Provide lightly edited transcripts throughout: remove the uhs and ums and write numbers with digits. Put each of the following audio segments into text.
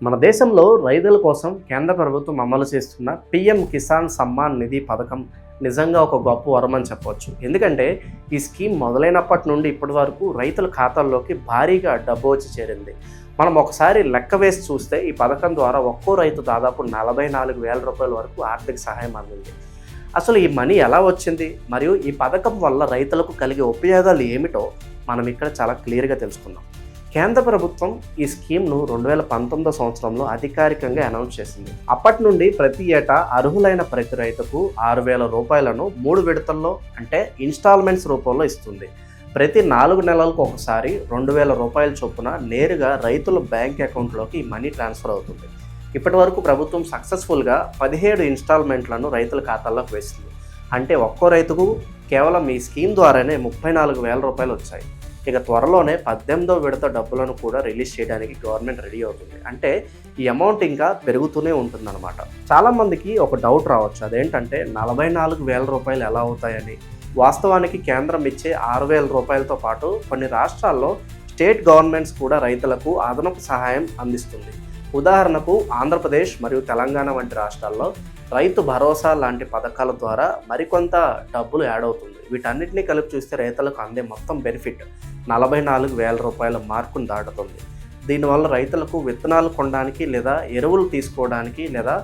మన దేశంలో రైతుల కోసం కేంద్ర ప్రభుత్వం అమలు చేస్తున్న పీఎం కిసాన్ సమ్మాన్ నిధి పథకం నిజంగా ఒక గొప్ప వరం అని చెప్పవచ్చు. ఎందుకంటే ఈ స్కీమ్ మొదలైనప్పటి నుండి ఇప్పటి వరకు రైతుల ఖాతాల్లోకి భారీగా డబ్బు వచ్చి చేరింది. మనం ఒకసారి లెక్క వేసి చూస్తే ఈ పథకం ద్వారా ఒక్కో రైతు దాదాపు 44,000 రూపాయల వరకు ఆర్థిక సహాయం అందింది. అసలు ఈ మనీ ఎలా వచ్చింది మరియు ఈ పథకం వల్ల రైతులకు కలిగే ఉపయోగాలు ఏమిటో మనం ఇక్కడ చాలా క్లియర్గా తెలుసుకుందాం. కేంద్ర ప్రభుత్వం ఈ స్కీమ్ను 2019 సంవత్సరంలో అధికారికంగా అనౌన్స్ చేసింది. అప్పటి నుండి ప్రతి ఏటా అర్హులైన ప్రతి రైతుకు 6,000 రూపాయలను 3 విడతల్లో అంటే ఇన్స్టాల్మెంట్స్ రూపంలో ఇస్తుంది. ప్రతి 4 నెలలకు ఒకసారి 2,000 రూపాయల చొప్పున నేరుగా రైతుల బ్యాంక్ అకౌంట్లోకి మనీ ట్రాన్స్ఫర్ అవుతుంది. ఇప్పటి వరకు ప్రభుత్వం సక్సెస్ఫుల్గా 17 ఇన్స్టాల్మెంట్లను రైతుల ఖాతాల్లోకి వేస్తుంది. అంటే ఒక్కో రైతుకు కేవలం ఈ స్కీమ్ ద్వారానే 34,000 రూపాయలు వచ్చాయి. ఇక త్వరలోనే 18వ విడత డబ్బులను కూడా రిలీజ్ చేయడానికి గవర్నమెంట్ రెడీ అవుతుంది. అంటే ఈ అమౌంట్ ఇంకా పెరుగుతూనే ఉంటుందన్నమాట. చాలామందికి ఒక డౌట్ రావచ్చు, అదేంటంటే 44,000 రూపాయలు ఎలా అవుతాయని. వాస్తవానికి కేంద్రం ఇచ్చే 6,000 రూపాయలతో పాటు కొన్ని రాష్ట్రాల్లో స్టేట్ గవర్నమెంట్స్ కూడా రైతులకు అదనపు సహాయం అందిస్తుంది. ఉదాహరణకు ఆంధ్రప్రదేశ్ మరియు తెలంగాణ వంటి రాష్ట్రాల్లో రైతు భరోసా లాంటి పథకాల ద్వారా మరికొంత డబ్బులు యాడ్ అవుతుంది. వీటన్నిటిని కలిపి చూస్తే రైతులకు అందే మొత్తం బెనిఫిట్ 44,000 రూపాయల మార్కును దాటుతుంది. దీనివల్ల రైతులకు విత్తనాలు కొనడానికి లేదా ఎరువులు తీసుకోవడానికి లేదా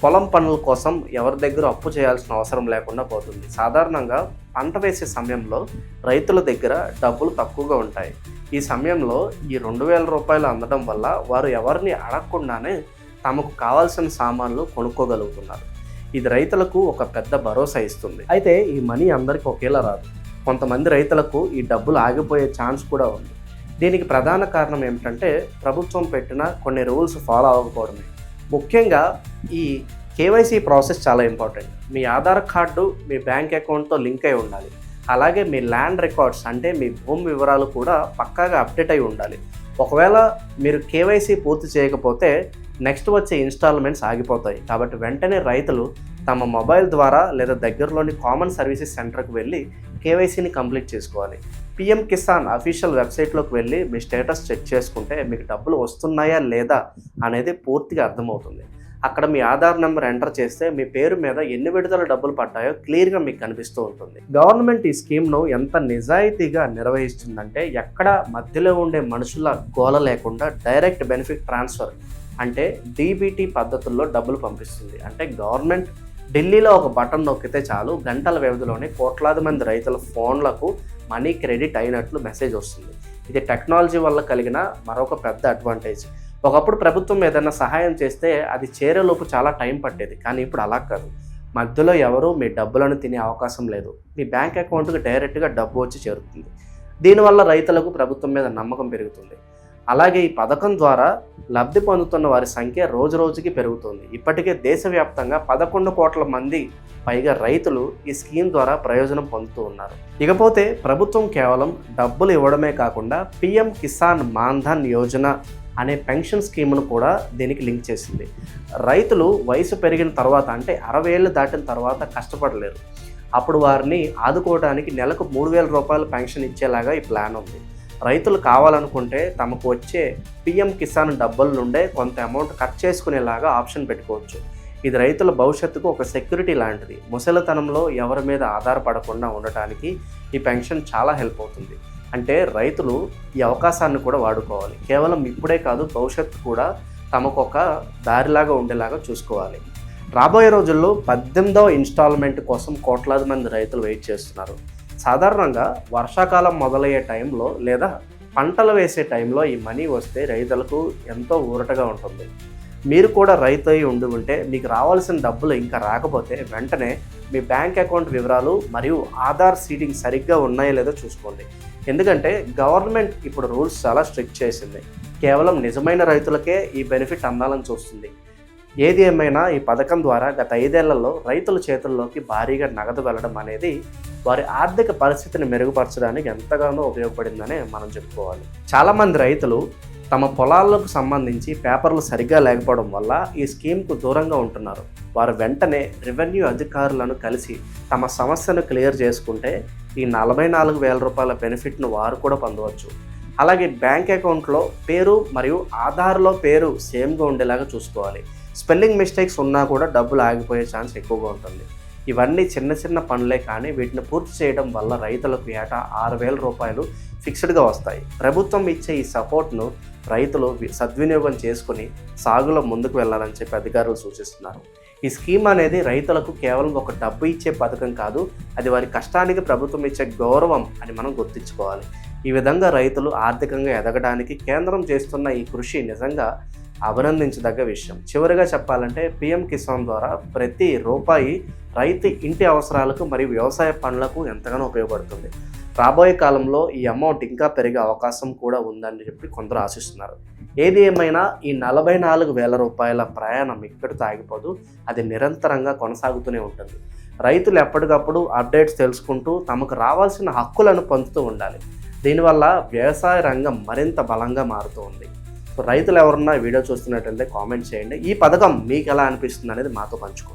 పొలం పనుల కోసం ఎవరి దగ్గర అప్పు చేయాల్సిన అవసరం లేకుండా పోతుంది. సాధారణంగా పంట వేసే సమయంలో రైతుల దగ్గర డబ్బులు తక్కువగా ఉంటాయి. ఈ సమయంలో ఈ 2,000 రూపాయలు అందడం వల్ల వారు ఎవరిని అడగకుండానే తమకు కావాల్సిన సామాన్లు కొనుక్కోగలుగుతున్నారు. ఇది రైతులకు ఒక పెద్ద భరోసా ఇస్తుంది. అయితే ఈ మనీ అందరికీ ఒకేలా రాదు. కొంతమంది రైతులకు ఈ డబ్బులు ఆగిపోయే ఛాన్స్ కూడా ఉంది. దీనికి ప్రధాన కారణం ఏమిటంటే ప్రభుత్వం పెట్టిన కొన్ని రూల్స్ ఫాలో అవ్వకపోవడమే. ముఖ్యంగా ఈ కేవైసీ ప్రాసెస్ చాలా ఇంపార్టెంట్. మీ ఆధార్ కార్డు మీ బ్యాంక్ అకౌంట్తో లింక్ అయి ఉండాలి. అలాగే మీ ల్యాండ్ రికార్డ్స్ అంటే మీ భూమి వివరాలు కూడా పక్కాగా అప్డేట్ అయి ఉండాలి. ఒకవేళ మీరు కేవైసీ పూర్తి చేయకపోతే నెక్స్ట్ వచ్చే ఇన్స్టాల్మెంట్స్ ఆగిపోతాయి. కాబట్టి వెంటనే రైతులు తమ మొబైల్ ద్వారా లేదా దగ్గరలోని కామన్ సర్వీసెస్ సెంటర్కి వెళ్ళి కేవైసీని కంప్లీట్ చేసుకోవాలి. పీఎం కిసాన్ అఫీషియల్ వెబ్సైట్లోకి వెళ్ళి మీ స్టేటస్ చెక్ చేసుకుంటే మీకు డబ్బులు వస్తున్నాయా లేదా అనేది పూర్తిగా అర్థమవుతుంది. అక్కడ మీ ఆధార్ నెంబర్ ఎంటర్ చేస్తే మీ పేరు మీద ఎన్ని విడతల డబ్బులు పడ్డాయో క్లియర్గా మీకు కనిపిస్తూ ఉంటుంది. గవర్నమెంట్ ఈ స్కీమ్ను ఎంత నిజాయితీగా నిర్వహిస్తుందంటే ఎక్కడ మధ్యలో ఉండే మనుషుల గోల లేకుండా డైరెక్ట్ బెనిఫిట్ ట్రాన్స్ఫర్ అంటే డీబీటీ పద్ధతుల్లో డబ్బులు పంపిస్తుంది. అంటే గవర్నమెంట్ ఢిల్లీలో ఒక బటన్ నొక్కితే చాలు గంటల వ్యవధిలోనే కోట్లాది మంది రైతుల ఫోన్లకు మనీ క్రెడిట్ అయినట్లు మెసేజ్ వస్తుంది. ఇది టెక్నాలజీ వల్ల కలిగిన మరొక పెద్ద అడ్వాంటేజ్. ఒకప్పుడు ప్రభుత్వం ఏదైనా సహాయం చేస్తే అది చేరేలోపు చాలా టైం పట్టేది. కానీ ఇప్పుడు అలా కాదు. మధ్యలో ఎవరు మీ డబ్బులను తినే అవకాశం లేదు. మీ బ్యాంక్ అకౌంట్కి డైరెక్ట్గా డబ్బు వచ్చి చేరుతుంది. దీనివల్ల రైతులకు ప్రభుత్వం మీద నమ్మకం పెరుగుతుంది. అలాగే ఈ పథకం ద్వారా లబ్ధి పొందుతున్న వారి సంఖ్య రోజు రోజుకి పెరుగుతుంది. ఇప్పటికే దేశవ్యాప్తంగా 11 కోట్ల మంది పైగా రైతులు ఈ స్కీమ్ ద్వారా ప్రయోజనం పొందుతూ ఉన్నారు. ఇకపోతే ప్రభుత్వం కేవలం డబ్బులు ఇవ్వడమే కాకుండా పీఎం కిసాన్ మాన్ధన్ యోజన అనే పెన్షన్ స్కీమ్ను కూడా దీనికి లింక్ చేసింది. రైతులు వయసు పెరిగిన తర్వాత అంటే 60 ఏళ్ళు దాటిన తర్వాత కష్టపడలేరు. అప్పుడు వారిని ఆదుకోవడానికి నెలకు 3,000 రూపాయల పెన్షన్ ఇచ్చేలాగా ఈ ప్లాన్ ఉంది. రైతులు కావాలనుకుంటే తమకు వచ్చే పీఎం కిసాన్ డబ్బుల నుండే కొంత అమౌంట్ కట్ చేసుకునేలాగా ఆప్షన్ పెట్టుకోవచ్చు. ఇది రైతుల భవిష్యత్తుకు ఒక సెక్యూరిటీ లాంటిది. ముసలితనంలో ఎవరి మీద ఆధారపడకుండా ఉండటానికి ఈ పెన్షన్ చాలా హెల్ప్ అవుతుంది. అంటే రైతులు ఈ అవకాశాన్ని కూడా వాడుకోవాలి. కేవలం ఇప్పుడే కాదు, భవిష్యత్తు కూడా తమకు ఒక దారిలాగా ఉండేలాగా చూసుకోవాలి. రాబోయే రోజుల్లో 18వ ఇన్స్టాల్మెంట్ కోసం కోట్లాది మంది రైతులు వెయిట్ చేస్తున్నారు. సాధారణంగా వర్షాకాలం మొదలయ్యే టైంలో లేదా పంటలు వేసే టైంలో ఈ మనీ వస్తే రైతులకు ఎంతో ఊరటగా ఉంటుంది. మీరు కూడా రైతు అయి ఉంటే మీకు రావాల్సిన డబ్బులు ఇంకా రాకపోతే వెంటనే మీ బ్యాంక్ అకౌంట్ వివరాలు మరియు ఆధార్ సీడింగ్ సరిగ్గా ఉన్నాయో లేదో చూసుకోండి. ఎందుకంటే గవర్నమెంట్ ఇప్పుడు రూల్స్ చాలా స్ట్రిక్ట్ చేసింది. కేవలం నిజమైన రైతులకే ఈ బెనిఫిట్ అందాలని చూస్తుంది. ఏది ఏమైనా ఈ పథకం ద్వారా గత 5 ఏళ్లలో రైతుల చేతుల్లోకి భారీగా నగదు వెళ్ళడం అనేది వారి ఆర్థిక పరిస్థితిని మెరుగుపరచడానికి ఎంతగానో ఉపయోగపడిందనే మనం చెప్పుకోవాలి. చాలామంది రైతులు తమ పొలాలకు సంబంధించి పేపర్లు సరిగ్గా లేకపోవడం వల్ల ఈ స్కీమ్కు దూరంగా ఉంటున్నారు. వారు వెంటనే రెవెన్యూ అధికారులను కలిసి తమ సమస్యను క్లియర్ చేసుకుంటే ఈ 44,000 రూపాయల బెనిఫిట్ను వారు కూడా పొందవచ్చు. అలాగే బ్యాంక్ అకౌంట్లో పేరు మరియు ఆధార్లో పేరు సేమ్గా ఉండేలాగా చూసుకోవాలి. స్పెల్లింగ్ మిస్టేక్స్ ఉన్నా కూడా డబ్బులు ఆగిపోయే ఛాన్స్ ఎక్కువగా ఉంటుంది. ఇవన్నీ చిన్న చిన్న పనులే, కానీ వీటిని పూర్తి చేయడం వల్ల రైతులకు ఏటా 6,000 రూపాయలు ఫిక్స్డ్గా వస్తాయి. ప్రభుత్వం ఇచ్చే ఈ సపోర్ట్ను రైతులు సద్వినియోగం చేసుకుని సాగులో ముందుకు వెళ్ళాలని చెప్పి అధికారులు సూచిస్తున్నారు. ఈ స్కీమ్ అనేది రైతులకు కేవలం ఒక డబ్బు ఇచ్చే పథకం కాదు, అది వారి కష్టానికి ప్రభుత్వం ఇచ్చే గౌరవం అని మనం గుర్తుంచుకోవాలి. ఈ విధంగా రైతులు ఆర్థికంగా ఎదగడానికి కేంద్రం చేస్తున్న ఈ కృషి నిజంగా అభినందించదగ్గ విషయం. చివరిగా చెప్పాలంటే పీఎం కిసాన్ ద్వారా ప్రతి రూపాయి రైతు ఇంటి అవసరాలకు మరియు వ్యవసాయ పనులకు ఎంతగానో ఉపయోగపడుతుంది. రాబోయే కాలంలో ఈ అమౌంట్ ఇంకా పెరిగే అవకాశం కూడా ఉందని చెప్పి కొందరు ఆశిస్తున్నారు. ఏది ఏమైనా ఈ 44,000 రూపాయల ప్రయాణం ఇక్కడితో ఆగిపోదు, అది నిరంతరంగా కొనసాగుతూనే ఉంటుంది. రైతులు ఎప్పటికప్పుడు అప్డేట్స్ తెలుసుకుంటూ తమకు రావాల్సిన హక్కులను పొందుతూ ఉండాలి. దీనివల్ల వ్యవసాయ రంగం మరింత బలంగా మారుతూ ఉంది. సో రైతులు ఎవరన్నా వీడియో చూస్తున్నట్లయితే కామెంట్ చేయండి. ఈ పథకం మీకు ఎలా అనిపిస్తుంది అనేది మాతో పంచుకోండి.